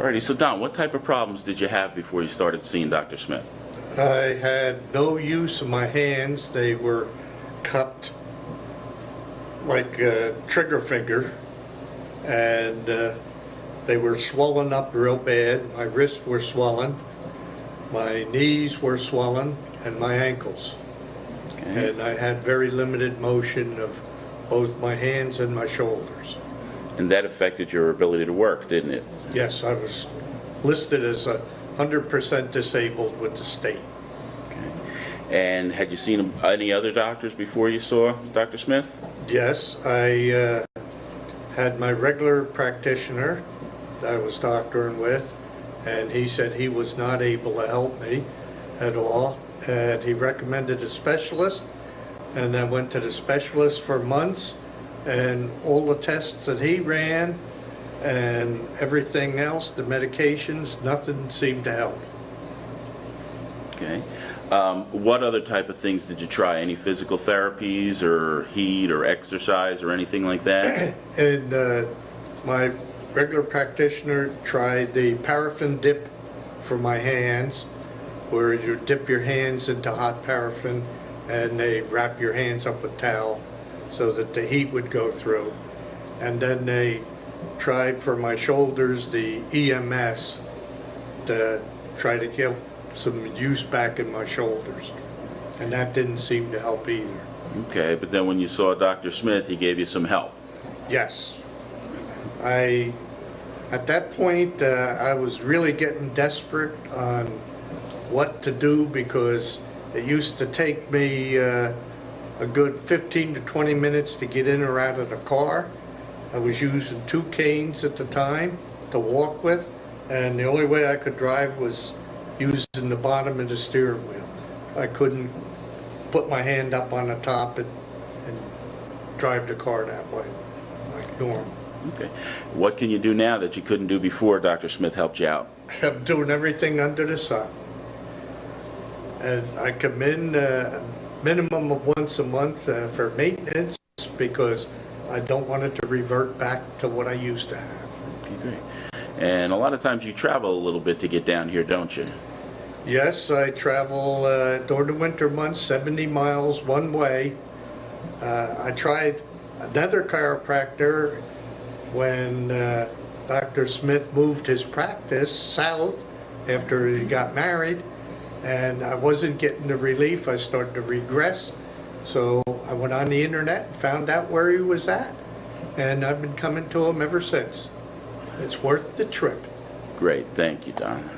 Alrighty, so Don, what type of problems did you have before you started seeing Dr. Smith? I had no use of my hands. They were cupped like a trigger finger, and they were swollen up real bad. My wrists were swollen, my knees were swollen, and my ankles. Okay. And I had very limited motion of both my hands and my shoulders. And that affected your ability to work, didn't it? Yes, I was listed as 100% disabled with the state. Okay. And had you seen any other doctors before you saw Dr. Smith? Yes, I had my regular practitioner that I was doctoring with, and he said he was not able to help me at all, and he recommended a specialist, and I went to the specialist for months, and all the tests that he ran and everything else, the medications, nothing seemed to help. Okay. What other type of things did you try? Any physical therapies or heat or exercise or anything like that? And my regular practitioner tried the paraffin dip for my hands, where you dip your hands into hot paraffin and they wrap your hands up with towel so that the heat would go through. And then they tried for my shoulders the EMS to try to get some use back in my shoulders, and that didn't seem to help either. Okay, but then when you saw Dr. Smith, he gave you some help. Yes. At that point, I was really getting desperate on what to do, because it used to take me a good 15 to 20 minutes to get in or out of the car. I was using 2 canes at the time to walk with, and the only way I could drive was using the bottom of the steering wheel. I couldn't put my hand up on the top and drive the car that way, like normal. Okay. What can you do now that you couldn't do before Dr. Smith helped you out? I'm doing everything under the sun. And I come in minimum of once a month for maintenance, because I don't want it to revert back to what I used to have. Okay, great. And a lot of times you travel a little bit to get down here, don't you? Yes, I travel during the winter months 70 miles one way. I tried another chiropractor when Dr. Smith moved his practice south after he got married, and I wasn't getting the relief. I started to regress, so I went on the internet and found out where he was at, and I've been coming to him ever since. It's worth the trip. Great, thank you, Don.